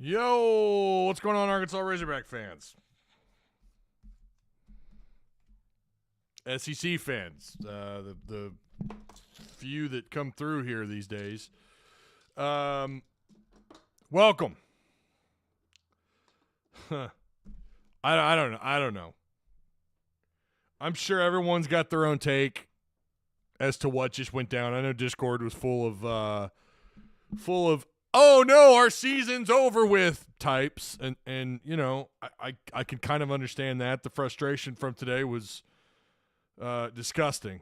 Yo, what's going on, Arkansas Razorback fans? SEC fans, the few that come through here these days. Welcome. I don't know. I'm sure everyone's got their own take as to what just went down. I know Discord was full of oh no, our season's over with types, and you know, I can kind of understand that. The frustration from today was disgusting.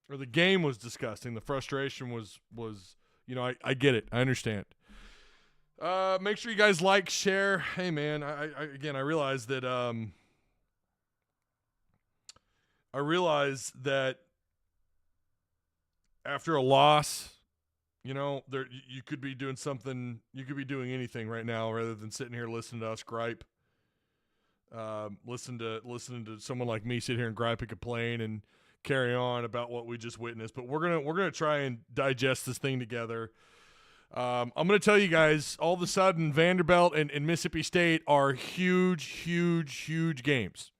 Or the game was disgusting. The frustration was you know, I get it. I understand. Make sure you guys like, share. Hey man, I realize that after a loss, you know, you could be doing something. You could be doing anything right now rather than sitting here listening to us gripe. Listening to someone like me sit here and gripe and complain and carry on about what we just witnessed. But we're gonna try and digest this thing together. I'm gonna tell you guys, all of a sudden Vanderbilt and Mississippi State are huge games.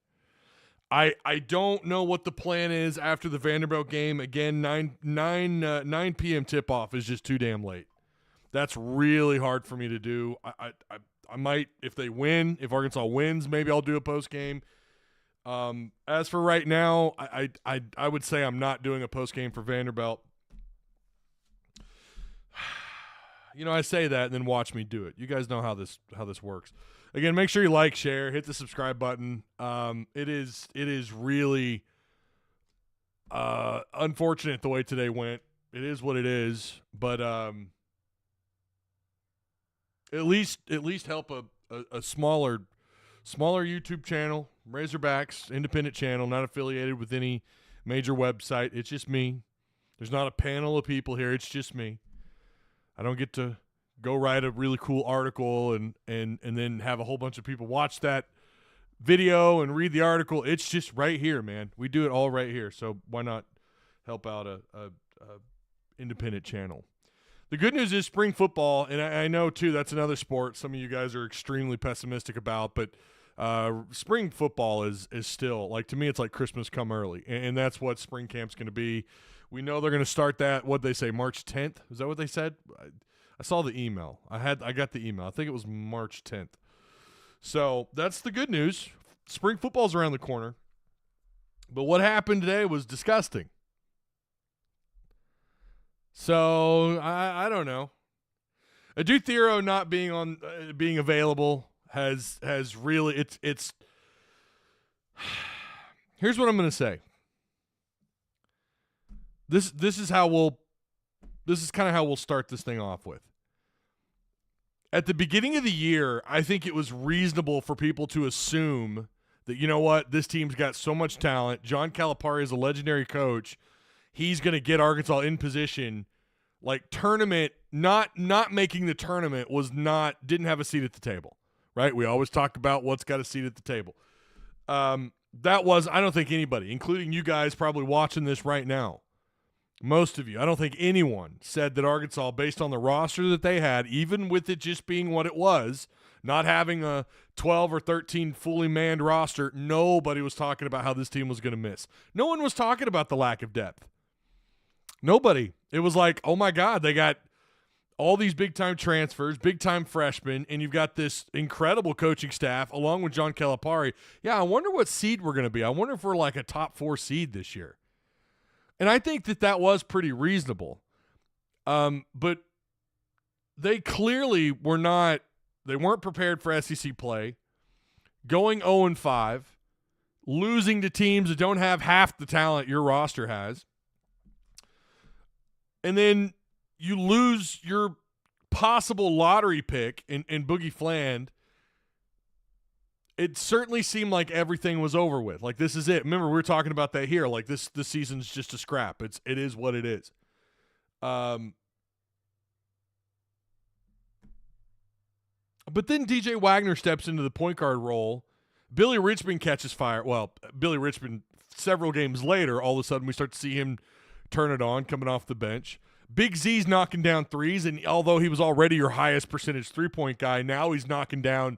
I don't know what the plan is after the Vanderbilt game. Again, 9 p.m. tip-off is just too damn late. That's really hard for me to do. I might, if Arkansas wins, maybe I'll do a post-game. As for right now, I would say I'm not doing a post-game for Vanderbilt. You know, I say that and then watch me do it. You guys know how this works. Again, make sure you like, share, hit the subscribe button. It is really unfortunate the way today went. It is what it is, but at least help a smaller YouTube channel, Razorbacks, independent channel, not affiliated with any major website. It's just me. There's not a panel of people here. It's just me. I don't get to go write a really cool article and then have a whole bunch of people watch that video and read the article. It's just right here, man. We do it all right here. So why not help out a independent channel? The good news is spring football, and I know too that's another sport some of you guys are extremely pessimistic about, but spring football is still, like, to me it's like Christmas come early, and that's what spring camp's going to be. We know they're going to start that, what'd they say, March 10th? Is that what they said? I saw the email. I got the email. I think it was March 10th. So that's the good news. Spring football's around the corner. But what happened today was disgusting. So I don't know. Adu Thero not being available has really it's. Here's what I'm going to say. This is kind of how we'll start this thing off with. At the beginning of the year, I think it was reasonable for people to assume that, you know what, this team's got so much talent. John Calipari is a legendary coach. He's going to get Arkansas in position. Like, tournament, not making the tournament didn't have a seat at the table, right? We always talk about what's got a seat at the table. I don't think anybody, including you guys probably watching this right now, most of you, I don't think anyone said that Arkansas, based on the roster that they had, even with it just being what it was, not having a 12 or 13 fully manned roster, nobody was talking about how this team was going to miss. No one was talking about the lack of depth. Nobody. It was like, oh my God, they got all these big-time transfers, big-time freshmen, and you've got this incredible coaching staff along with John Calipari. Yeah, I wonder what seed we're going to be. I wonder if we're like a top 4 seed this year. And I think that was pretty reasonable. But they clearly weren't prepared for SEC play, going 0-5, losing to teams that don't have half the talent your roster has. And then you lose your possible lottery pick in Boogie Fland. It certainly seemed like everything was over with. Like, this is it. Remember, we were talking about that here. Like, this season's just a scrap. It is what it is. But then DJ Wagner steps into the point guard role. Billy Richmond catches fire. Well, Billy Richmond, several games later, all of a sudden we start to see him turn it on coming off the bench. Big Z's knocking down threes, and although he was already your highest percentage three-point guy, now he's knocking down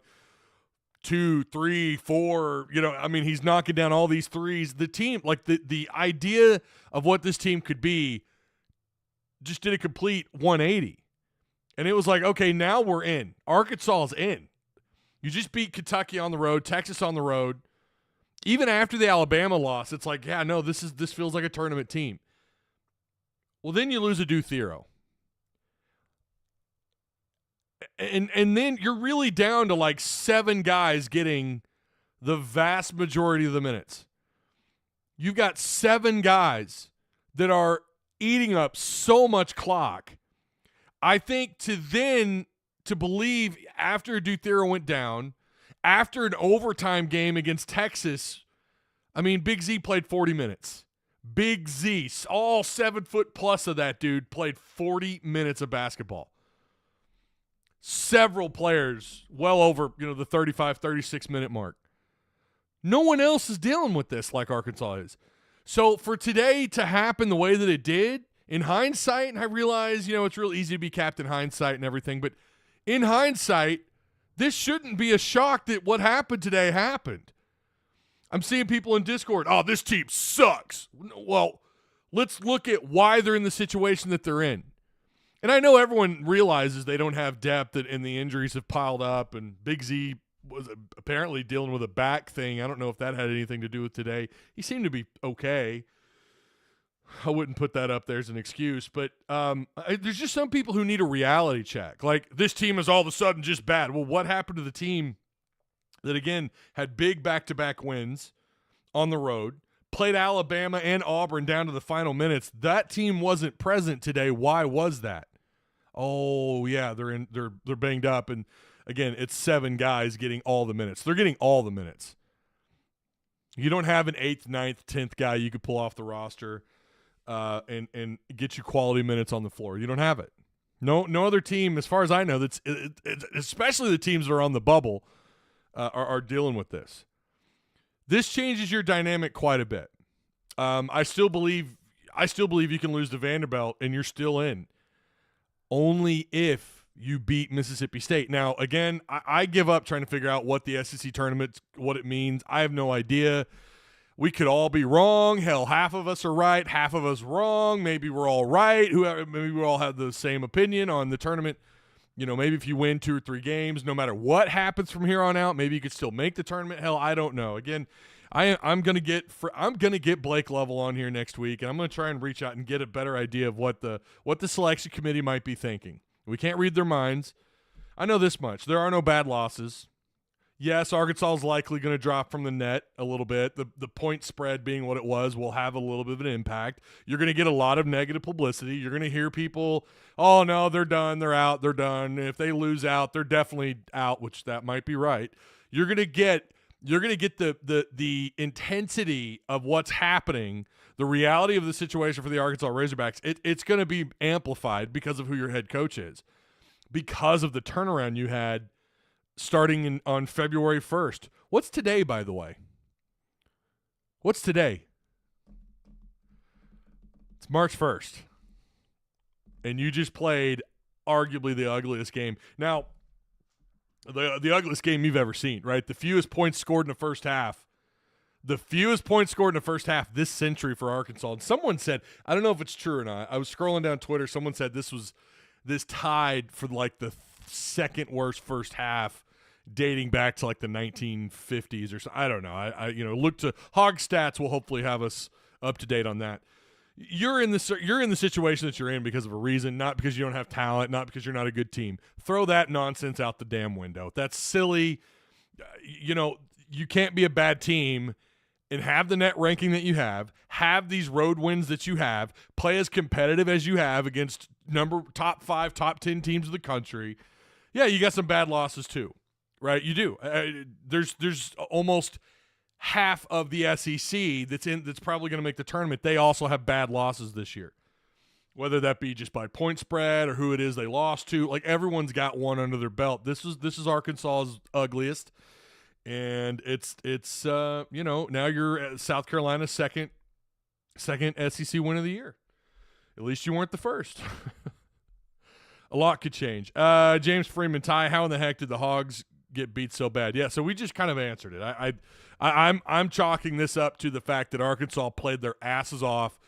2, 3, 4. He's knocking down all these threes. The team, like the idea of what this team could be, just did a complete 180. And it was like, okay, now we're in. Arkansas is in. You just beat Kentucky on the road, Texas on the road. Even after the Alabama loss, it's like, yeah, no, this feels like a tournament team. Well, then you lose a BroThrow. And then you're really down to like 7 guys getting the vast majority of the minutes. You've got 7 guys that are eating up so much clock. I think to believe after BroThrow went down, after an overtime game against Texas, Big Z played 40 minutes. Big Z, all 7 foot plus of that dude, played 40 minutes of basketball. Several players well over, the 35, 36 minute mark. No one else is dealing with this like Arkansas is. So for today to happen the way that it did, in hindsight, and I realize, it's real easy to be Captain Hindsight and everything, but in hindsight, this shouldn't be a shock that what happened today happened. I'm seeing people in Discord, oh, this team sucks. Well, let's look at why they're in the situation that they're in. And I know everyone realizes they don't have depth and the injuries have piled up, and Big Z was apparently dealing with a back thing. I don't know if that had anything to do with today. He seemed to be okay. I wouldn't put that up there as an excuse, but there's just some people who need a reality check. Like, this team is all of a sudden just bad. Well, what happened to the team that, again, had big back-to-back wins on the road, played Alabama and Auburn down to the final minutes? That team wasn't present today. Why was that? Oh, yeah, they're banged up, and again, it's 7 guys getting all the minutes. They're getting all the minutes. You don't have an 8th, 9th, 10th guy you could pull off the roster and get you quality minutes on the floor. You don't have it. No other team, as far as I know, especially the teams that are on the bubble, are dealing with this. This changes your dynamic quite a bit. I still believe you can lose to Vanderbilt and you're still in. Only if you beat Mississippi State. Now, again, I give up trying to figure out what the SEC tournament, what it means. I have no idea. We could all be wrong. Hell, half of us are right, half of us wrong. Maybe we're all right. Maybe we all have the same opinion on the tournament. Maybe if you win 2 or 3 games, no matter what happens from here on out, maybe you could still make the tournament. Hell, I don't know. Again, I'm gonna get Blake Lovell on here next week, and I'm gonna try and reach out and get a better idea of what the selection committee might be thinking. We can't read their minds. I know this much: there are no bad losses. Yes, Arkansas is likely going to drop from the net a little bit. The point spread being what it was will have a little bit of an impact. You're going to get a lot of negative publicity. You're going to hear people, oh, no, they're done, they're out, they're done. If they lose out, they're definitely out, which that might be right. You're going to get the intensity of what's happening, the reality of the situation for the Arkansas Razorbacks. It's going to be amplified because of who your head coach is, because of the turnaround you had starting on February 1st. What's today, by the way? What's today? It's March 1st. And you just played arguably the ugliest game. Now, the ugliest game you've ever seen, right? The fewest points scored in the first half. The fewest points scored in the first half this century for Arkansas. And someone said, I don't know if it's true or not. I was scrolling down Twitter. Someone said this tied for like the second worst first half dating back to like the 1950s or so. I don't know. I look to Hog Stats will hopefully have us up to date on that. You're in the situation that you're in because of a reason, not because you don't have talent, not because you're not a good team. Throw that nonsense out the damn window. That's silly. You can't be a bad team and have the net ranking that you have these road wins that you have, play as competitive as you have against top 5, top 10 teams of the country. Yeah, you got some bad losses too. Right, you do. There's almost half of the SEC that's probably going to make the tournament. They also have bad losses this year, whether that be just by point spread or who it is they lost to. Like, everyone's got one under their belt. This is Arkansas's ugliest, and it's now you're South Carolina's second SEC win of the year. At least you weren't the first. A lot could change. James Freeman, Ty, how in the heck did the Hogs get beat so bad? Yeah, so we just kind of answered it. I'm chalking this up to the fact that Arkansas played their asses off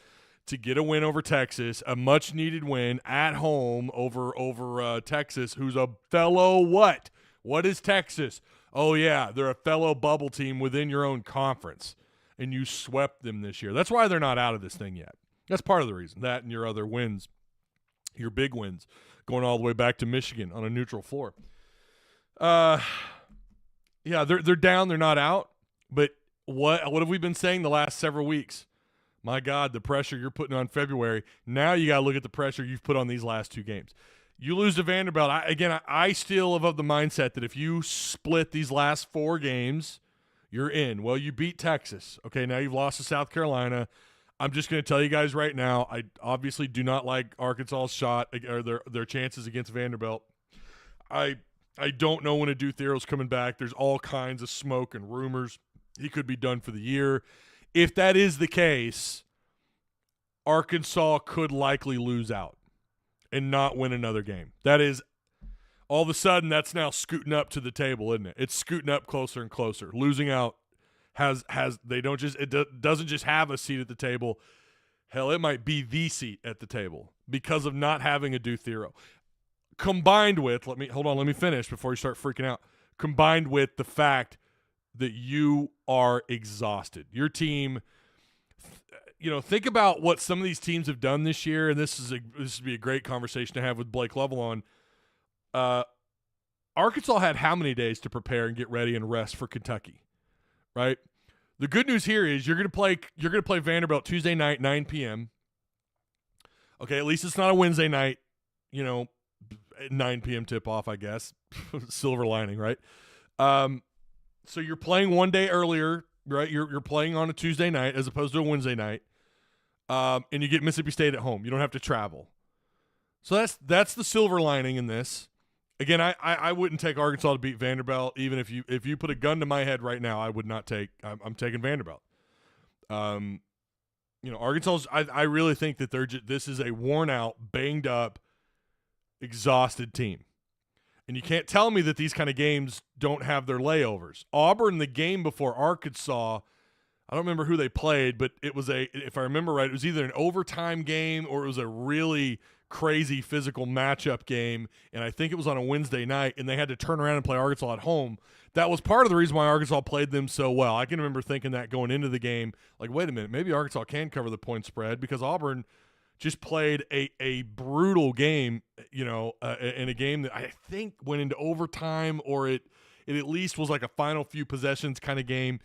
to get a win over Texas, a much-needed win at home over Texas, who's a fellow what? What is Texas? Oh, yeah, they're a fellow bubble team within your own conference, and you swept them this year. That's why they're not out of this thing yet. That's part of the reason. That and your other wins, your big wins, going all the way back to Michigan on a neutral floor. Yeah, they're down. They're not out. But what have we been saying the last several weeks? My God, the pressure you're putting on February. Now you got to look at the pressure you've put on these last two games. You lose to Vanderbilt. I still am of the mindset that if you split these last four games, you're in. Well, you beat Texas. Okay, now you've lost to South Carolina. I'm just going to tell you guys right now, I obviously do not like Arkansas's shot or their chances against Vanderbilt. I don't know when Adu Thero's coming back. There's all kinds of smoke and rumors. He could be done for the year. If that is the case, Arkansas could likely lose out and not win another game. That is, all of a sudden, that's now scooting up to the table, isn't it? It's scooting up closer and closer. Losing out doesn't just have a seat at the table. Hell, it might be the seat at the table because of not having Adu Thero. Combined with, let me finish before you start freaking out. Combined with the fact that you are exhausted. Your team, think about what some of these teams have done this year, and this would be a great conversation to have with Blake Lovell on. Arkansas had how many days to prepare and get ready and rest for Kentucky, right? The good news here is you're going to play Vanderbilt Tuesday night, 9 p.m. Okay, at least it's not a Wednesday night, 9 p.m. tip-off, I guess. Silver lining, right? So you're playing one day earlier, right? You're playing on a Tuesday night as opposed to a Wednesday night, and you get Mississippi State at home. You don't have to travel. So that's the silver lining in this. Again, I wouldn't take Arkansas to beat Vanderbilt, even if you put a gun to my head right now. I would not take. I'm taking Vanderbilt. Arkansas. I really think that this is a worn out, banged up, exhausted team. And you can't tell me that these kind of games don't have their layovers. Auburn, the game before Arkansas, I don't remember who they played, but it was if I remember right, it was either an overtime game or it was a really crazy physical matchup game, and I think it was on a Wednesday night, and they had to turn around and play Arkansas at home. That was part of the reason why Arkansas played them so well. I can remember thinking that going into the game, like, wait a minute, maybe Arkansas can cover the point spread because Auburn just played a brutal game, in a game that I think went into overtime, or it at least was like a final few possessions kind of game,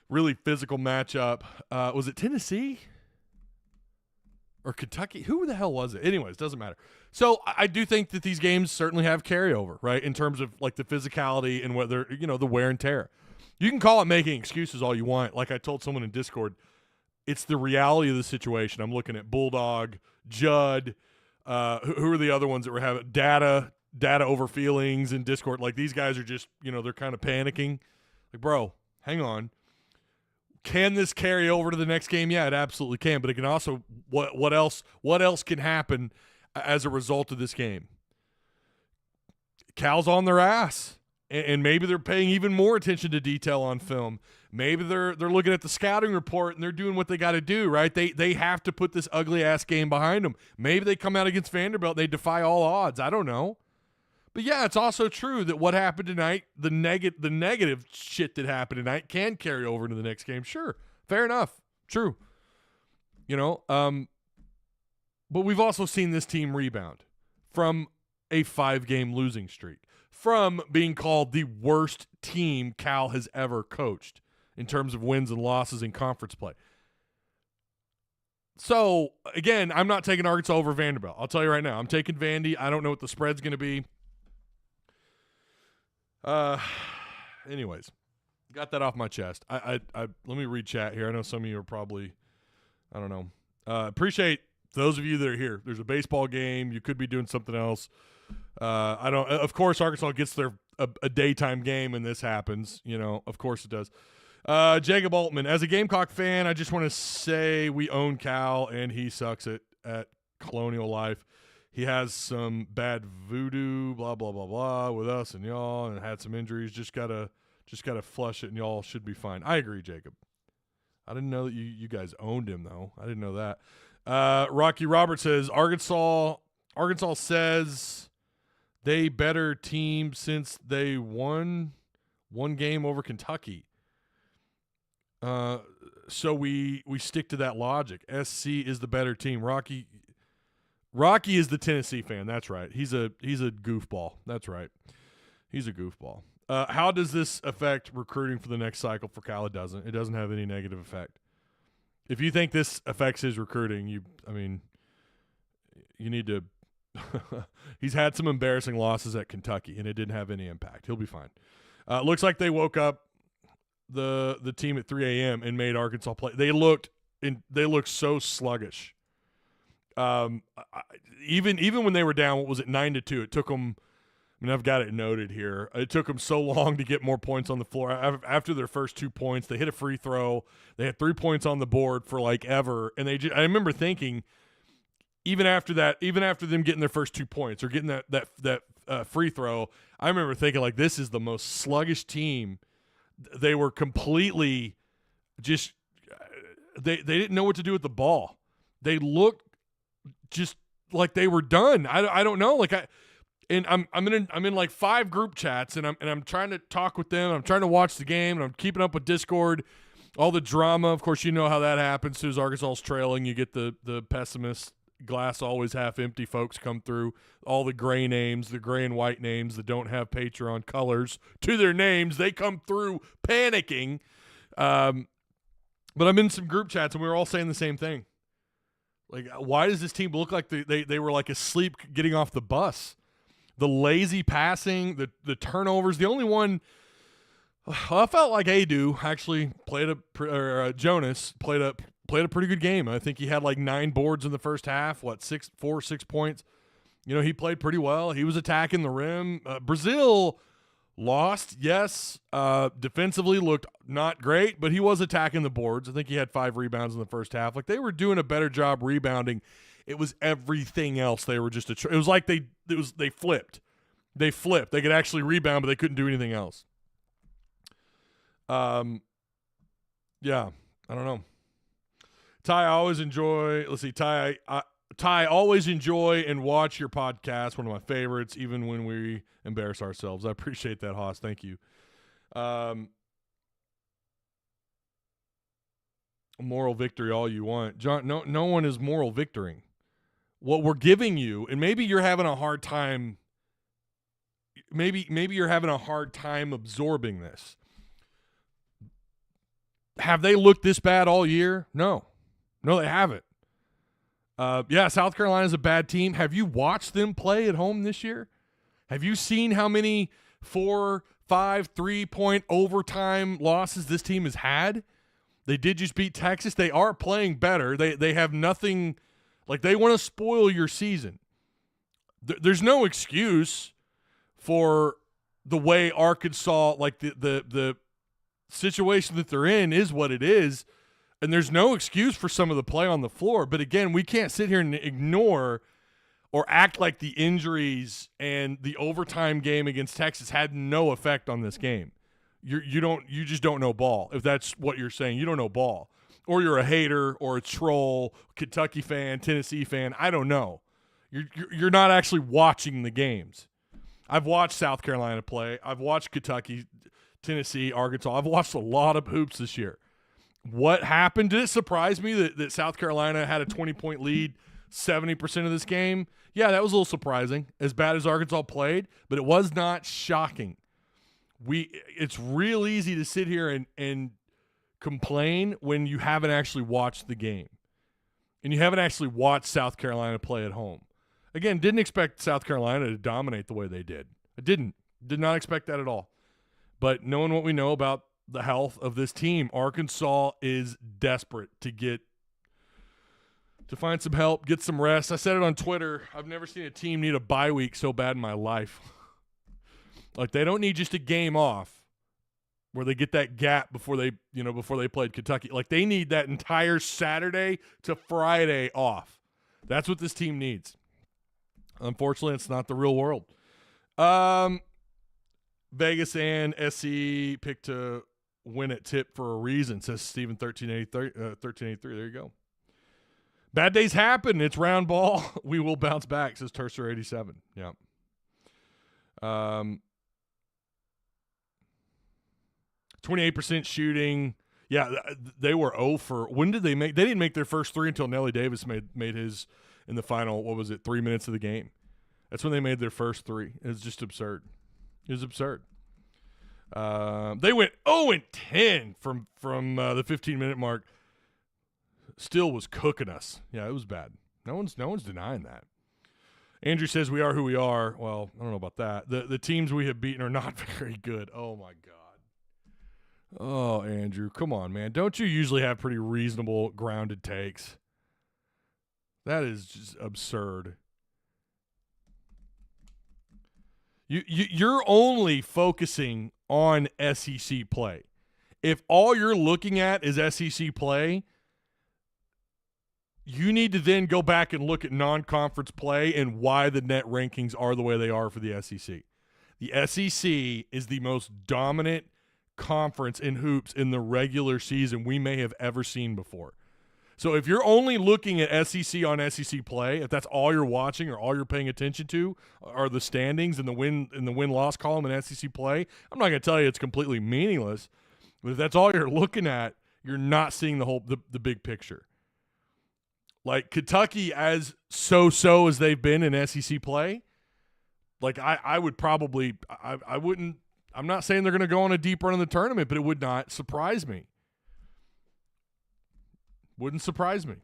really physical matchup. Was it Tennessee or Kentucky? Who the hell was it? Anyways, doesn't matter. So I do think that these games certainly have carryover, right, in terms of like the physicality and whether, the wear and tear. You can call it making excuses all you want. Like I told someone in Discord, it's the reality of the situation. I'm looking at Bulldog, Judd, who are the other ones that were having data over feelings in Discord. Like these guys are just, they're kind of panicking. Like, bro, hang on. Can this carry over to the next game? Yeah, it absolutely can. But it can also, what else can happen as a result of this game? Cal's on their ass. And maybe they're paying even more attention to detail on film. Maybe they're looking at the scouting report and they're doing what they got to do, right? They have to put this ugly-ass game behind them. Maybe they come out against Vanderbilt, they defy all odds. I don't know. But, yeah, it's also true that what happened tonight, the negative shit that happened tonight can carry over into the next game. Sure, fair enough, true. But we've also seen this team rebound from a 5-game losing streak, from being called the worst team Cal has ever coached in terms of wins and losses in conference play. So, again, I'm not taking Arkansas over Vanderbilt. I'll tell you right now. I'm taking Vandy. I don't know what the spread's going to be. Anyways, got that off my chest. I let me read chat here. I know some of you are probably, I don't know. Appreciate those of you that are here. There's a baseball game. You could be doing something else. Of course, Arkansas gets a daytime game and this happens. Of course it does. Jacob Altman, as a Gamecock fan, I just want to say we own Cal and he sucks at colonial life. He has some bad voodoo, blah blah blah blah, with us and y'all, and had some injuries. Just gotta flush it, and y'all should be fine. I agree, Jacob. I didn't know that you guys owned him though. I didn't know that. Rocky Roberts says Arkansas says they better team since they won one game over Kentucky. So we stick to that logic. SC is the better team. Rocky is the Tennessee fan. That's right. He's a goofball. That's right. He's a goofball. How does this affect recruiting for the next cycle for Cal? It doesn't. It doesn't have any negative effect. If you think this affects his recruiting, you need to he's had some embarrassing losses at Kentucky, and it didn't have any impact. He'll be fine. Looks like they woke up the team at 3 a.m. and made Arkansas play. They looked so sluggish. Even when they were down, what was it, 9-2? It took them. I mean, I've got it noted here. It took them so long to get more points on the floor. After their first 2 points, they hit a free throw. They had 3 points on the board for like ever, and I remember thinking, even after them getting their first 2 points or getting that free throw, I remember thinking like, this is the most sluggish team. They were completely just they didn't know what to do with the ball. They looked just like they were done. I don't know. I'm in like 5 group chats, and I'm trying to talk with them. I'm trying to watch the game, and I'm keeping up with Discord, all the drama. Of course, you know how that happens. As soon as Arkansas is trailing, you get the pessimist, glass always half empty folks come through. All the gray names, the gray and white names that don't have Patreon colors to their names, they come through panicking. But I'm in some group chats, and we were all saying the same thing. Like, why does this team look like they were like asleep getting off the bus? The lazy passing, the turnovers. The only one I felt like Adu actually Jonas played a pretty good game. I think he had like 9 boards in the first half. 6 points. He played pretty well. He was attacking the rim. Brazil lost, yes. Defensively looked not great, but he was attacking the boards. I think he had 5 rebounds in the first half. Like, they were doing a better job rebounding. It was everything else. They were just it was like they flipped. They flipped. They could actually rebound, but they couldn't do anything else. Yeah, I don't know. Ty, I always enjoy. Let's see, Ty. Ty, always enjoy and watch your podcast. One of my favorites, even when we embarrass ourselves. I appreciate that, Haas. Thank you. Moral victory, all you want, John. No one is moral victoring. What we're giving you, and maybe you're having a hard time. Maybe you're having a hard time absorbing this. Have they looked this bad all year? No, they haven't. Yeah, South Carolina's a bad team. Have you watched them play at home this year? Have you seen how many 4, 5, 3-point overtime losses this team has had? They did just beat Texas. They are playing better. They have nothing. Like, they want to spoil your season. There's no excuse for the way Arkansas, like the situation that they're in is what it is, and there's no excuse for some of the play on the floor. But again, we can't sit here and ignore or act like the injuries and the overtime game against Texas had no effect on this game. You just don't know ball. If that's what you're saying, you don't know ball. Or you're a hater or a troll, Kentucky fan, Tennessee fan. I don't know. You're not actually watching the games. I've watched South Carolina play. I've watched Kentucky, Tennessee, Arkansas. I've watched a lot of hoops this year. What happened? Did it surprise me that South Carolina had a 20-point lead 70% of this game? Yeah, that was a little surprising, as bad as Arkansas played, but it was not shocking. It's real easy to sit here and complain when you haven't actually watched the game and you haven't actually watched South Carolina play at home. Again, didn't expect South Carolina to dominate the way they did. I did not expect that at all. But knowing what we know about the health of this team, Arkansas is desperate to find some help, get some rest. I said it on Twitter. I've never seen a team need a bye week so bad in my life. Like, they don't need just a game off where they get that gap before they played Kentucky. Like, they need that entire Saturday to Friday off. That's what this team needs. Unfortunately, it's not the real world. Vegas and SC picked to win at tip for a reason, says Steven 1383. There you go. Bad days happen. It's round ball. We will bounce back, says Tercer 87. Yeah. 28% shooting. Yeah, they were 0 for. When did they make? They didn't make their first three until Nelly Davis made his in the final. What was it? 3 minutes of the game. That's when they made their first three. It's just absurd. It was absurd. They went 0-10 from the 15-minute mark. Still was cooking us. Yeah, it was bad. No one's denying that. Andrew says we are who we are. Well, I don't know about that. The teams we have beaten are not very good. Oh my God. Oh, Andrew, come on, man. Don't you usually have pretty reasonable grounded takes? That is just absurd. You're only focusing on SEC play. If all you're looking at is SEC play, you need to then go back and look at non-conference play and why the net rankings are the way they are for the SEC. The SEC is the most dominant conference in hoops in the regular season we may have ever seen before. So if you're only looking at SEC on SEC play, if that's all you're watching or all you're paying attention to are the standings and the win-loss column in SEC play, I'm not going to tell you it's completely meaningless, but if that's all you're looking at, you're not seeing the big picture. Like Kentucky, as so-so as they've been in SEC play, like I would probably I wouldn't. I'm not saying they're going to go on a deep run in the tournament, but it would not surprise me. Wouldn't surprise me.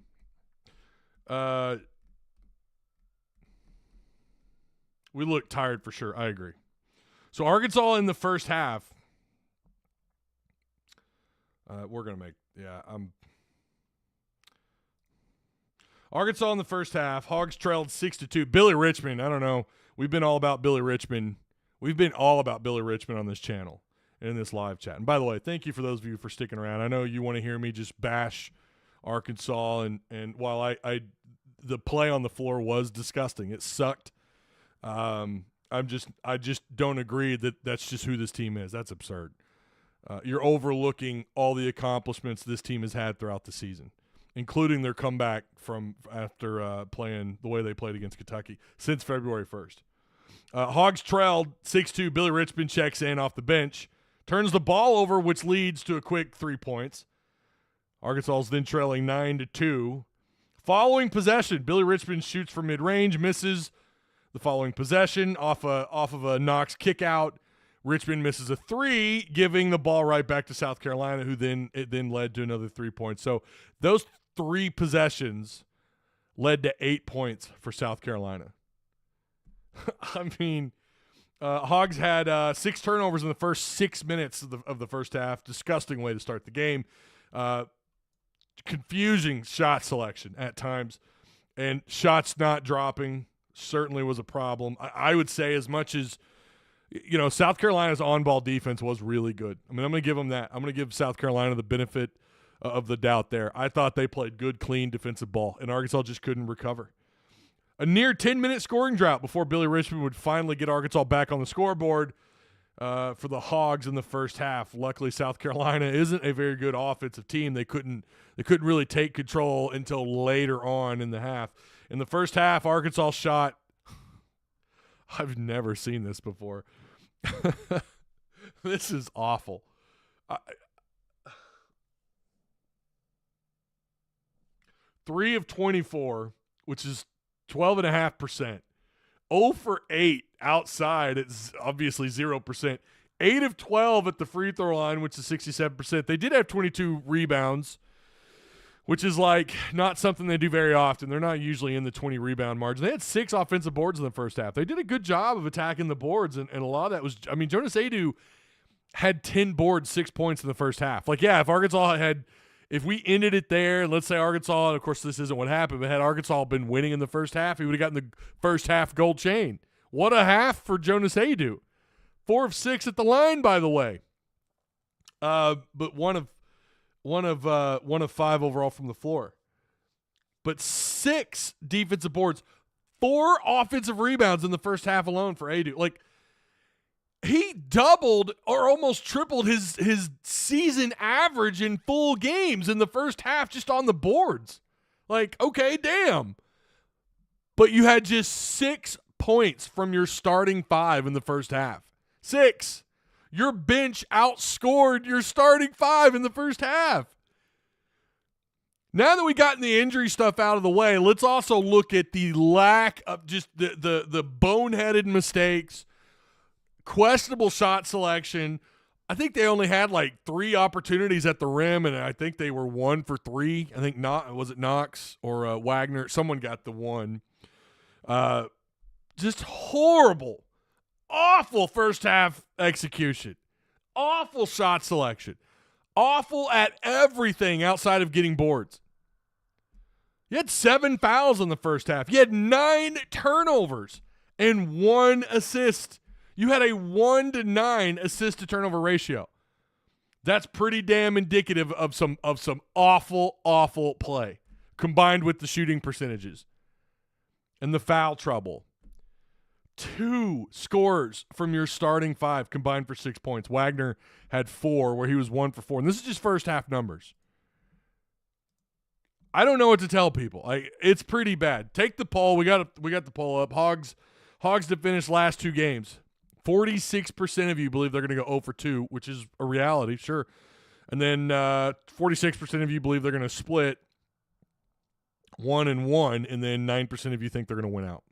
We look tired for sure. I agree. So Arkansas in the first half. We're going to make Arkansas in the first half. Hogs trailed 6-2. Billy Richmond, I don't know. We've been all about Billy Richmond. We've been all about Billy Richmond on this channel and in this live chat. And by the way, thank you for those of you for sticking around. I know you want to hear me just bash Arkansas, and while I the play on the floor was disgusting. It sucked. I just don't agree that that's just who this team is. That's absurd. You're overlooking all the accomplishments this team has had throughout the season, including their comeback from after playing the way they played against Kentucky since February 1st. Hogs trailed 6-2. Billy Richmond checks in off the bench, turns the ball over, which leads to a quick 3 points. Arkansas is then trailing 9-2. Following possession, Billy Richmond shoots from mid-range, misses the following possession off of a Knox kick out. Richmond misses a three, giving the ball right back to South Carolina, who then led to another 3 points. So those 3 possessions led to 8 points for South Carolina. I mean, Hogs had 6 turnovers in the first 6 minutes of the first half. Disgusting way to start the game. Confusing shot selection at times, and shots not dropping certainly was a problem. I would say as much as, South Carolina's on-ball defense was really good. I mean, I'm going to give them that. I'm going to give South Carolina the benefit of the doubt there. I thought they played good, clean defensive ball, and Arkansas just couldn't recover. A near 10-minute scoring drought before Billy Richmond would finally get Arkansas back on the scoreboard for the Hogs in the first half. Luckily, South Carolina isn't a very good offensive team. They couldn't really take control until later on in the half. In the first half, Arkansas shot – I've never seen this before. This is awful. 3 of 24, which is 12.5%. 0 for 8 outside. It's obviously 0%. 8 of 12 at the free throw line, which is 67%. They did have 22 rebounds, which is like not something they do very often. They're not usually in the 20 rebound margin. They had 6 offensive boards in the first half. They did a good job of attacking the boards, and a lot of that was, Jonas Adu had 10 boards, 6 points in the first half. Like, yeah, if we ended it there, let's say Arkansas, and of course this isn't what happened, but had Arkansas been winning in the first half, he would have gotten the first half gold chain. What a half for Jonas Adu. 4 of 6 at the line, by the way. But one of 5 overall from the floor. but 6 defensive boards, 4 offensive rebounds in the first half alone for Adu. Like, he doubled or almost tripled his season average in full games in the first half just on the boards. Like, okay, damn. But you had just 6 points from your starting 5 in the first half. 6. Your bench outscored your starting 5 in the first half. Now that we gotten the injury stuff out of the way, let's also look at the lack of just the boneheaded mistakes, questionable shot selection. I think they only had like 3 opportunities at the rim, and I think they were 1 for 3. I think was it Knox or Wagner? Someone got the one. Just horrible, awful first half execution, awful shot selection, awful at everything outside of getting boards. You had 7 fouls in the first half. You had 9 turnovers and 1 assist. You had a 1-to-9 assist to turnover ratio. That's pretty damn indicative of some awful, awful play combined with the shooting percentages and the foul trouble. 2 scores from your starting 5 combined for 6 points. Wagner had 4 where he was 1 for 4. And this is just first half numbers. I don't know what to tell people. It's pretty bad. Take the poll. We got the poll up. Hogs to finish last 2 games. 46% of you believe they're going to go 0 for 2, which is a reality, sure. And then 46% of you believe they're going to split 1-1, and then 9% of you think they're going to win out.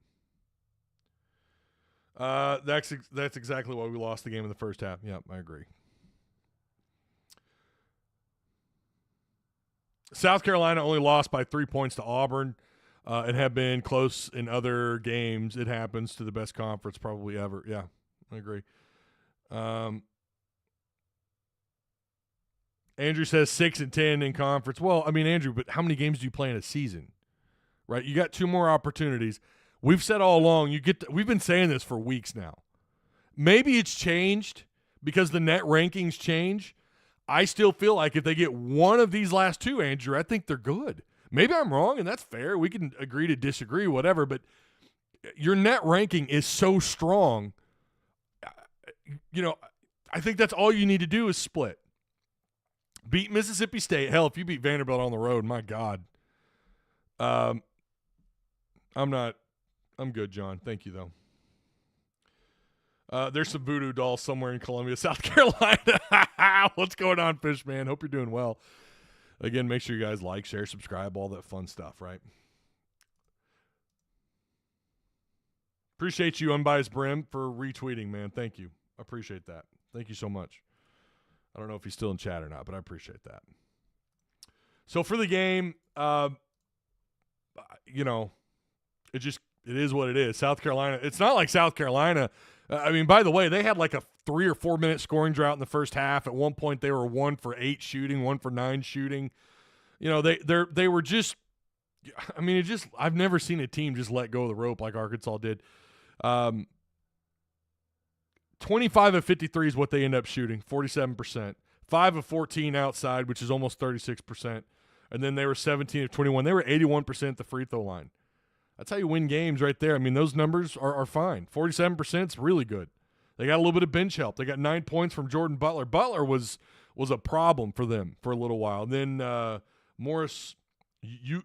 That's exactly why we lost the game in the first half. Yep, I agree. South Carolina only lost by 3 points to Auburn and have been close in other games. It happens to the best conference probably ever. Yeah, I agree. Andrew says 6-10 in conference. Well, I mean, Andrew, but how many games do you play in a season? Right? You got 2 more opportunities. We've said all along, we've been saying this for weeks now. Maybe it's changed because the net rankings change. I still feel like if they get one of these last 2, Andrew, I think they're good. Maybe I'm wrong, and that's fair. We can agree to disagree, whatever, but your net ranking is so strong. You know, I think that's all you need to do is split. Beat Mississippi State. Hell, if you beat Vanderbilt on the road, my God. I'm good, John. Thank you, though. There's some voodoo dolls somewhere in Columbia, South Carolina. What's going on, Fishman? Hope you're doing well. Again, make sure you guys like, share, subscribe, all that fun stuff, right? Appreciate you, Unbiased Brim, for retweeting, man. Thank you. I appreciate that. Thank you so much. I don't know if he's still in chat or not, but I appreciate that. So for the game, you know, it is what it is. South Carolina, it's not like South Carolina. I mean, by the way, they had like a 3 or 4 minute scoring drought in the first half. At one point, they were 1 for 8 shooting, 1 for 9 shooting. You know, they were just. I mean, I've never seen a team just let go of the rope like Arkansas did. 25 of 53 is what they end up shooting, 47%. 5 of 14 outside, which is almost 36%. And then they were 17 of 21. They were 81% at the free throw line. That's how you win games right there. I mean, those numbers are fine. 47% is really good. They got a little bit of bench help. They got 9 points from Jordan Butler. Butler was a problem for them for a little while. And then Morris Ugasuk,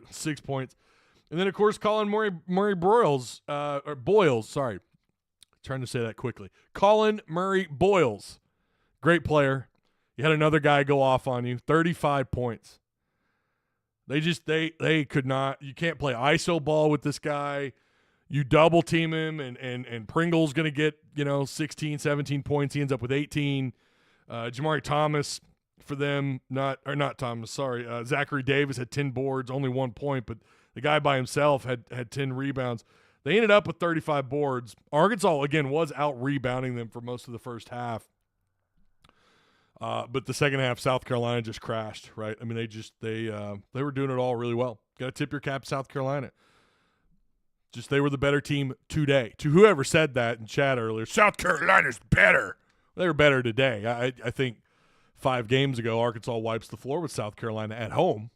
6 points. And then, of course, Colin Murray Boyles, sorry. Trying to say that quickly. Colin Murray Boyles, great player. You had another guy go off on you, 35 points. They could not. You can't play ISO ball with this guy. You double team him, and Pringle's going to get 16, 17 points. He ends up with 18. Jamari Thomas for them, Zachary Davis had 10 boards, only 1 point, but the guy by himself had 10 rebounds. They ended up with 35 boards. Arkansas, again, was out-rebounding them for most of the first half. But the second half, South Carolina just crashed, right? I mean, they were doing it all really well. Got to tip your cap, South Carolina. Just they were the better team today. To whoever said that in chat earlier, South Carolina's better. They were better today. I think 5 games ago, Arkansas wipes the floor with South Carolina at home.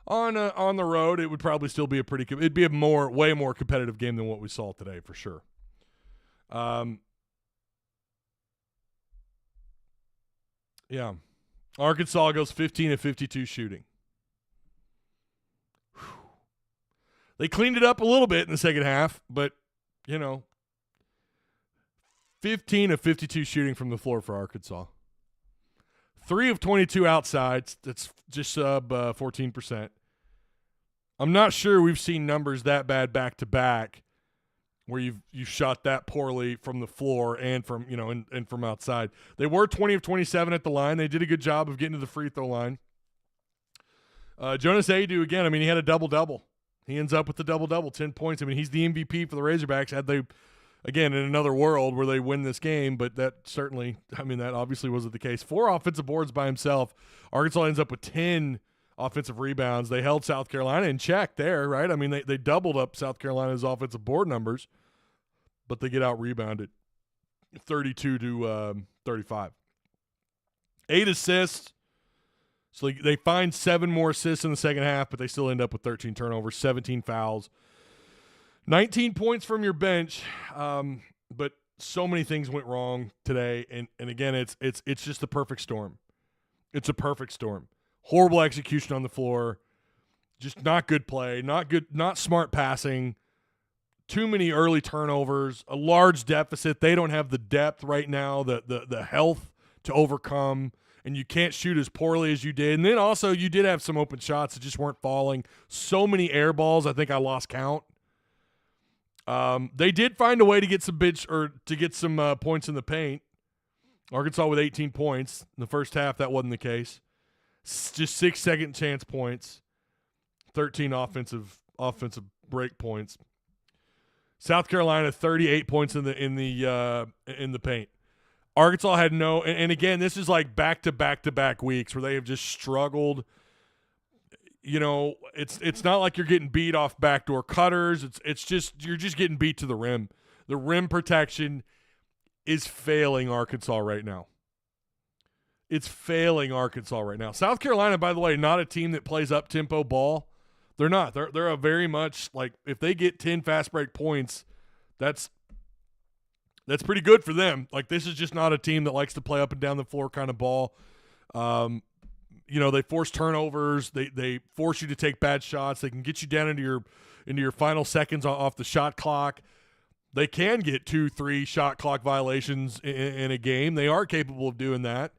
On the road, it would probably still be it'd be a way more competitive game than what we saw today for sure. Yeah. Arkansas goes 15 of 52 shooting. Whew. They cleaned it up a little bit in the second half, but 15 of 52 shooting from the floor for Arkansas. 3 of 22 outside. That's just sub 14%. I'm not sure we've seen numbers that bad back to back where you've shot that poorly from the floor and from and from outside. They were 20 of 27 at the line. They did a good job of getting to the free throw line. Jonas Adu again. I mean, he had a double-double. He ends up with the double-double, 10 points. I mean, he's the MVP for the Razorbacks. Had they, again, in another world where they win this game, but that obviously wasn't the case. 4 offensive boards by himself. Arkansas ends up with 10 offensive rebounds. They held South Carolina in check there, right? I mean, they doubled up South Carolina's offensive board numbers, but they get out-rebounded 32 to 35. 8 assists. So they find 7 more assists in the second half, but they still end up with 13 turnovers, 17 fouls. 19 points from your bench, but so many things went wrong today, and again, it's just the perfect storm. It's a perfect storm. Horrible execution on the floor, just not good play, not smart passing, too many early turnovers, a large deficit. They don't have the depth right now, the health to overcome, and you can't shoot as poorly as you did. And then also you did have some open shots that just weren't falling. So many air balls, I think I lost count. They did find a way to get some points in the paint. Arkansas with 18 points in the first half. That wasn't the case. Just 6 second chance points, 13 offensive break points. South Carolina 38 points in the paint. Arkansas had no, and again, this is like back-to-back weeks where they have just struggled. It's not like you're getting beat off backdoor cutters. It's just you're just getting beat to the rim. The rim protection is failing Arkansas right now. It's failing Arkansas right now. South Carolina, by the way, not a team that plays up-tempo ball. They're not. They're a very much like if they get 10 fast break points, that's pretty good for them. Like this is just not a team that likes to play up and down the floor kind of ball. They force turnovers. They force you to take bad shots. They can get you down into your final seconds off the shot clock. They can get 2-3 shot clock violations in a game. They are capable of doing that.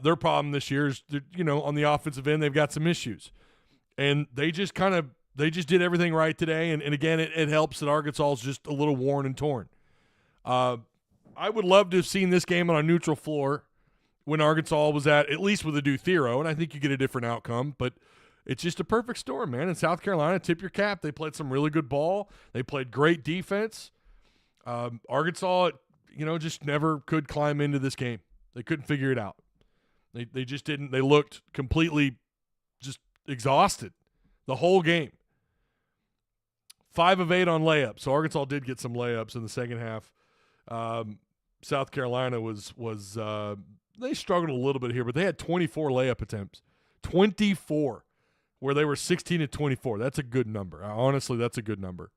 Their problem this year is, on the offensive end, they've got some issues. And they just did everything right today. And again, it helps that Arkansas is just a little worn and torn. I would love to have seen this game on a neutral floor when Arkansas was at least with a BroThrow, and I think you get a different outcome. But it's just a perfect storm, man. In South Carolina, tip your cap. They played some really good ball. They played great defense. Arkansas, just never could climb into this game. They couldn't figure it out. They just didn't. They looked completely just exhausted the whole game. 5 of 8 on layups. So Arkansas did get some layups in the second half. South Carolina was they struggled a little bit here, but they had 24 layup attempts. 24, where they were 16 to 24. That's a good number. Honestly, that's a good number.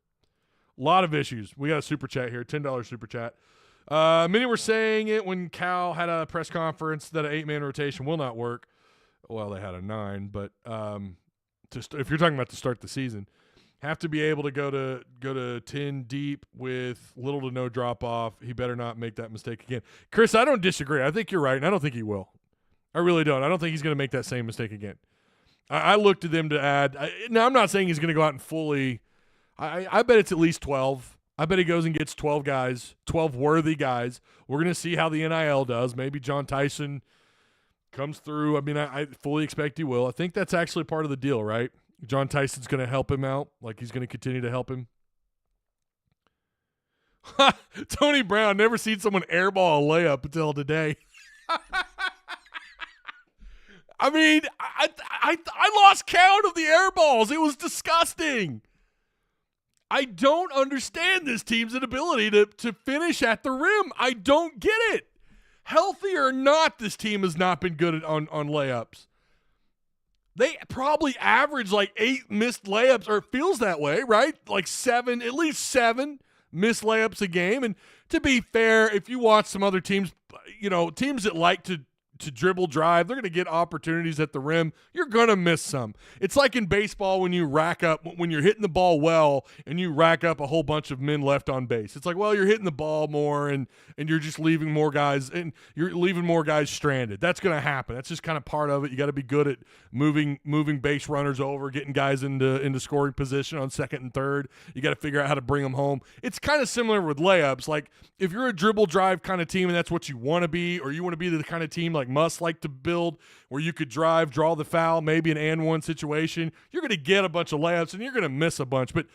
A lot of issues. We got a super chat here, $10 super chat. Many were saying it when Cal had a press conference that an 8-man rotation will not work. Well, they had a 9, but if you're talking about to start the season, have to be able to go to 10 deep with little to no drop off. He better not make that mistake again. Chris, I don't disagree. I think you're right, and I don't think he will. I really don't. I don't think he's going to make that same mistake again. I look to them to add. Now, I'm not saying he's going to go out and fully. I bet it's at least 12. I bet he goes and gets 12 guys, 12 worthy guys. We're going to see how the NIL does. Maybe John Tyson comes through. I mean, I fully expect he will. I think that's actually part of the deal, right? John Tyson's going to help him out. Like he's going to continue to help him. Tony Brown, never seen someone airball a layup until today. I mean, I lost count of the air balls. It was disgusting. I don't understand this team's inability to finish at the rim. I don't get it. Healthy or not, this team has not been good on layups. They probably average like 8 missed layups, or it feels that way, right? Like 7, at least 7 missed layups a game. And to be fair, if you watch some other teams, teams that like to dribble drive, they're going to get opportunities at the rim. You're going to miss some. It's like in baseball when you're hitting the ball well and you rack up a whole bunch of men left on base. It's like, well, you're hitting the ball more and you're just leaving more guys stranded. That's going to happen. That's just kind of part of it. You got to be good at moving base runners over, getting guys into scoring position on second and third. You got to figure out how to bring them home. It's kind of similar with layups. Like if you're a dribble drive kind of team and that's what you want to be, or you want to be the kind of team like Must like to build where you could drive, draw the foul, maybe an and one situation, you're going to get a bunch of layups and you're going to miss a bunch. But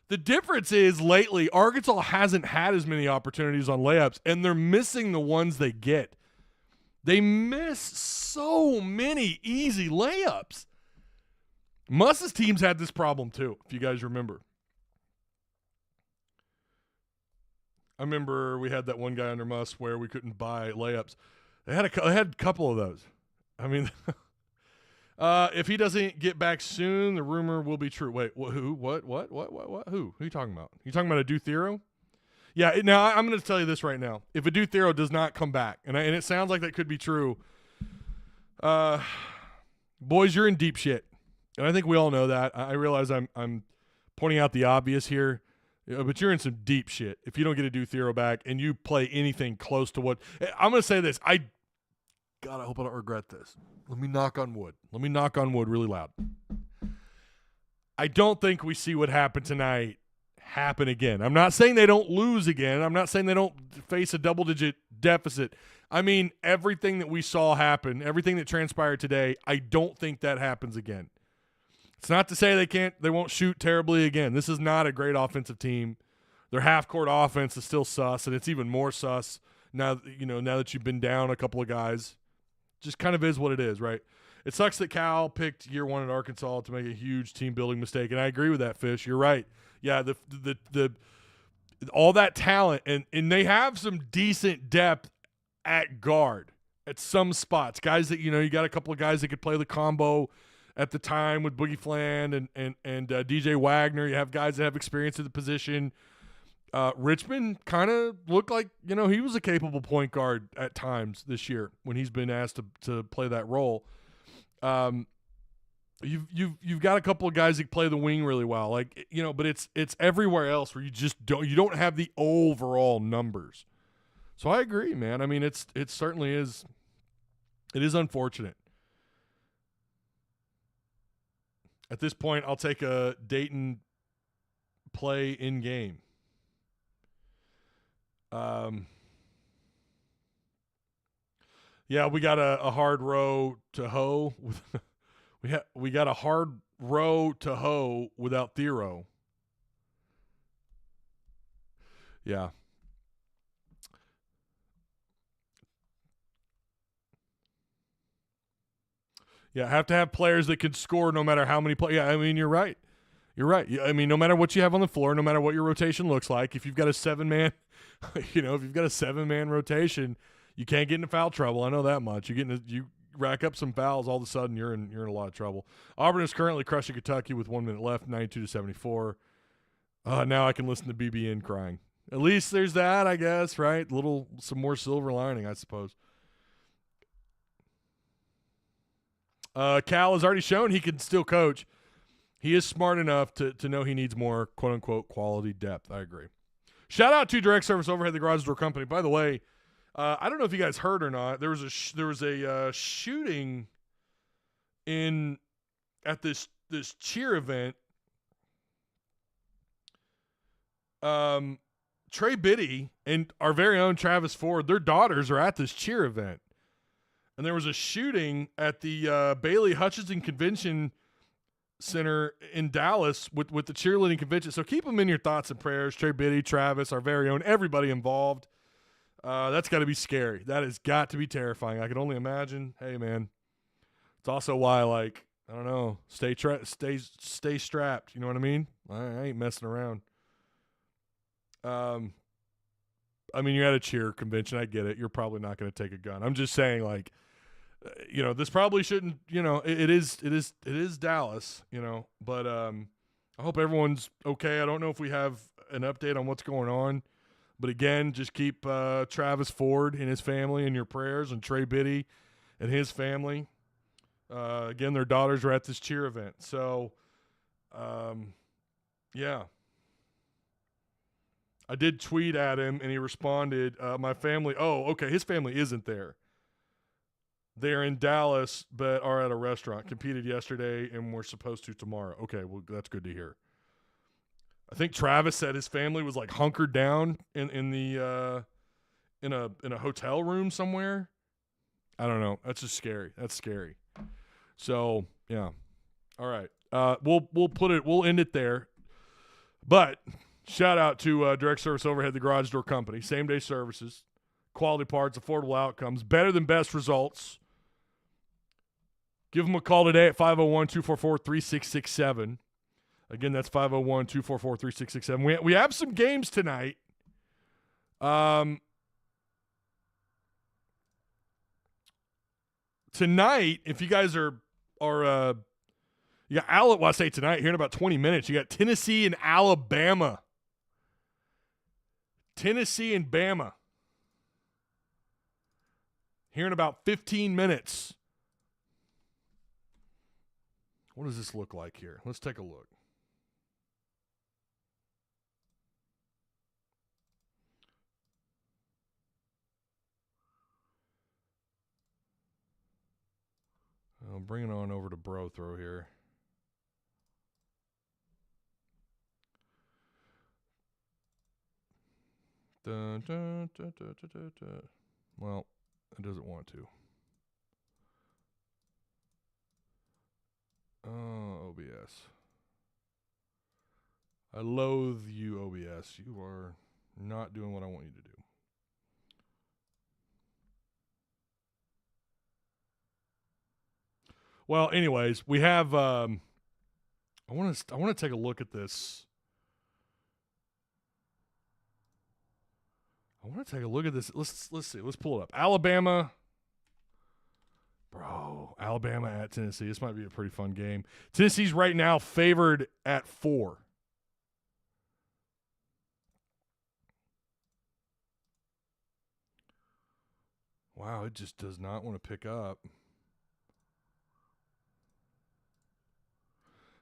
the difference is lately Arkansas hasn't had as many opportunities on layups, and they're missing the ones they get. They miss so many easy layups. Must's teams had this problem too, if you guys remember. I remember we had that one guy under Must where we couldn't buy layups. They had a couple of those. I mean, if he doesn't get back soon, the rumor will be true. Wait, who? What? Who? Who are you talking about? You talking about Adu Thero? Yeah. Now I'm going to tell you this right now. If Adu Thero does not come back, and it sounds like that could be true, boys, you're in deep shit, and I think we all know that. I realize I'm pointing out the obvious here. But you're in some deep shit if you don't get Adu Thero back and you play anything close to what – I'm going to say this. God, I hope I don't regret this. Let me knock on wood. Let me knock on wood really loud. I don't think we see what happened tonight happen again. I'm not saying they don't lose again. I'm not saying they don't face a double-digit deficit. I mean, everything that we saw happen, everything that transpired today, I don't think that happens again. It's not to say they won't shoot terribly again. This is not a great offensive team. Their half-court offense is still sus, and it's even more sus now that you've been down a couple of guys. Just kind of is what it is, right? It sucks that Cal picked year one at Arkansas to make a huge team-building mistake, and I agree with that, Fish. You're right. Yeah, the all that talent, and they have some decent depth at guard at some spots. Guys that, you got a couple of guys that could play the combo at the time with Boogie Fland and DJ Wagner. You have guys that have experience at the position. Richmond kind of looked like, he was a capable point guard at times this year when he's been asked to play that role. You've got a couple of guys that play the wing really well, but it's everywhere else where you don't have the overall numbers. So I agree, man. I mean, it certainly is. It is unfortunate. At this point, I'll take a Dayton play in game. Yeah, we got a hard row to hoe. We got a hard row to hoe without Thero. Yeah. Yeah, have to have players that can score no matter how many players. Yeah, I mean, you're right. You're right. I mean, no matter what you have on the floor, no matter what your rotation looks like, if you've got a 7-man, if you've got a 7-man rotation, you can't get into foul trouble. I know that much. You rack up some fouls, all of a sudden you're in a lot of trouble. Auburn is currently crushing Kentucky with 1 minute left, 92-74. Now I can listen to BBN crying. At least there's that, I guess, right? Some more silver lining, I suppose. Cal has already shown he can still coach. He is smart enough to know he needs more quote-unquote quality depth. I agree. Shout out to Direct Service Overhead, the Garage Door Company. By the way, I don't know if you guys heard or not. There was a shooting at this cheer event. Trey Biddy and our very own Travis Ford, their daughters are at this cheer event. And there was a shooting at the Bailey Hutchinson Convention Center in Dallas with the cheerleading convention. So keep them in your thoughts and prayers. Trey Biddy, Travis, our very own, everybody involved. That's got to be scary. That has got to be terrifying. I can only imagine. Hey, man. It's also why, I don't know, stay strapped. You know what I mean? I ain't messing around. I mean, you're at a cheer convention. I get it. You're probably not going to take a gun. I'm just saying, like, this probably shouldn't. It is Dallas. But I hope everyone's okay. I don't know if we have an update on what's going on, but again, just keep Travis Ford and his family in your prayers, and Trey Biddy and his family. Again, their daughters are at this cheer event. So, yeah. I did tweet at him, and he responded, my family, his family isn't there. They're in Dallas, but are at a restaurant. Competed yesterday, and we're supposed to tomorrow. Okay, well, that's good to hear. I think Travis said his family was, like, hunkered down in a hotel room somewhere. I don't know. That's just scary. That's scary. So, yeah. All right. We'll end it there. But shout out to Direct Service Overhead, the Garage Door Company. Same-day services, quality parts, affordable outcomes, better than best results. Give them a call today at 501-244-3667. Again, that's 501-244-3667. We have some games tonight. Tonight, if you guys are you got I say tonight, here in about 20 minutes, you got Tennessee and Alabama. Tennessee and Bama. Here in about 15 minutes. What does this look like here? Let's take a look. I'll bring it on over to BroThrow here. Dun, dun, dun, dun, dun, dun, dun. Well, it doesn't want to. Oh, OBS. I loathe you, OBS. You are not doing what I want you to do. Well, anyways, we have. I want to take a look at this. I want to take a look at this. Let's see. Let's pull it up. Alabama. Bro, Alabama at Tennessee. This might be a pretty fun game. Tennessee's right now favored at 4. Wow, it just does not want to pick up.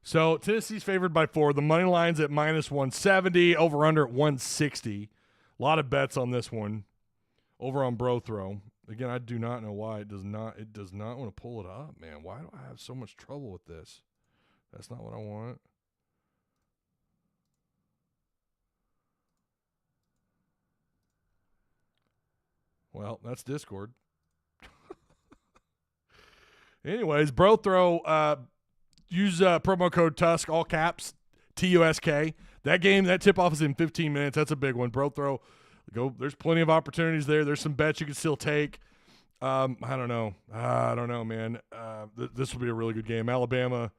So Tennessee's favored by 4. The money line's at -170. Over under at 160. A lot of bets on this one. Over on BroThrow. Again, I do not know why it does not want to pull it up, man. Why do I have so much trouble with this? That's not what I want. Well, that's Discord. Anyways, BroThrow, use promo code Tusk, all caps, TUSK. That tip-off is in 15 minutes. That's a big one. BroThrow, go. There's plenty of opportunities there. There's some bets you can still take. I don't know. Man. This will be a really good game. Alabama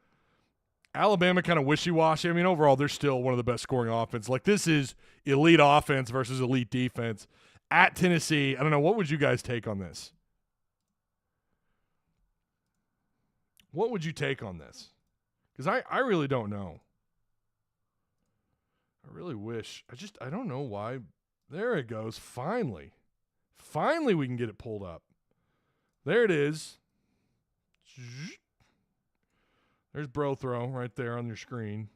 kind of wishy-washy. I mean, overall, they're still one of the best scoring offense. Like, this is elite offense versus elite defense. At Tennessee, I don't know. What would you guys take on this? What would you take on this? Because I really don't know. I really wish. I don't know why. There it goes. Finally we can get it pulled up. There it is. There's BroThrow right there on your screen.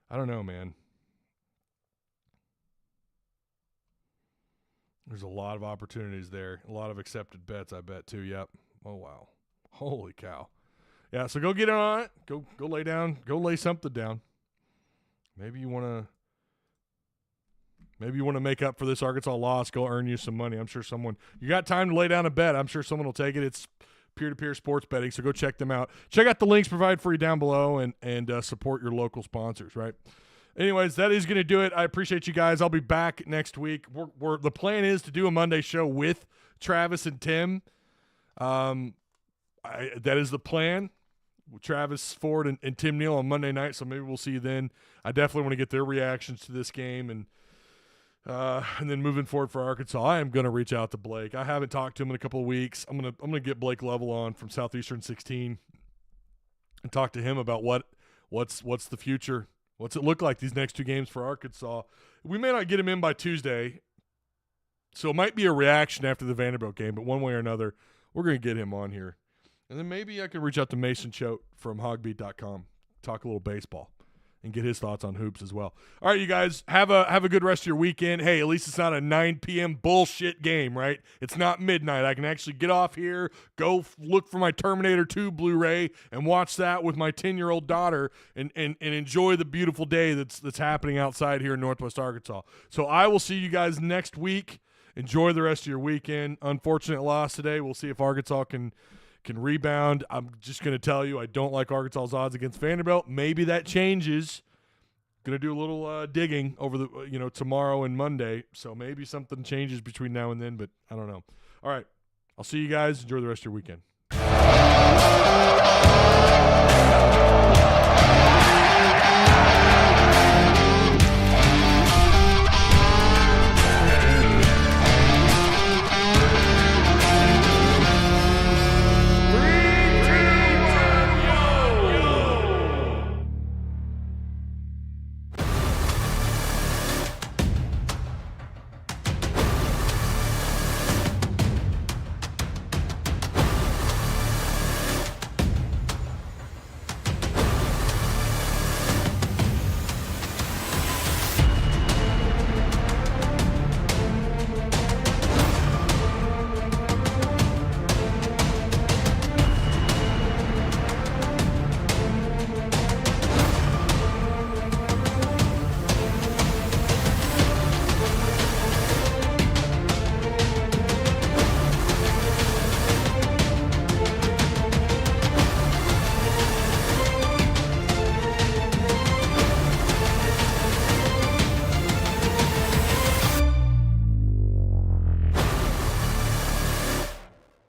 I don't know, man. There's a lot of opportunities there. A lot of accepted bets, I bet, too. Yep. Oh, wow. Holy cow. Yeah, so go get on it. Go lay down. Go lay something down. Maybe you want to make up for this Arkansas loss. Go earn you some money. I'm sure you got time to lay down a bet. I'm sure someone will take it. It's peer-to-peer sports betting, so go check them out. Check out the links provided for you down below and support your local sponsors, right? Anyways, that is going to do it. I appreciate you guys. I'll be back next week. The plan is to do a Monday show with Travis and Tim. That is the plan. With Travis Ford and Tim Neal on Monday night, so maybe we'll see you then. I definitely want to get their reactions to this game and And then moving forward for Arkansas, I am going to reach out to Blake. I haven't talked to him in a couple of weeks. I'm gonna get Blake Level on from Southeastern 16 and talk to him about what's the future. What's it look like these next 2 games for Arkansas? We may not get him in by Tuesday, so it might be a reaction after the Vanderbilt game, but one way or another, we're going to get him on here. And then maybe I can reach out to Mason Choate from hogbeat.com, talk a little baseball, and get his thoughts on hoops as well. All right, you guys, have a good rest of your weekend. Hey, at least it's not a 9 p.m. bullshit game, right? It's not midnight. I can actually get off here, go look for my Terminator 2 Blu-ray, and watch that with my 10-year-old daughter and enjoy the beautiful day that's happening outside here in Northwest Arkansas. So I will see you guys next week. Enjoy the rest of your weekend. Unfortunate loss today. We'll see if Arkansas can rebound. I'm just going to tell you, I don't like Arkansas's odds against Vanderbilt. Maybe that changes. Going to do a little digging over the tomorrow and Monday. So maybe something changes between now and then, but I don't know. All right. I'll see you guys. Enjoy the rest of your weekend.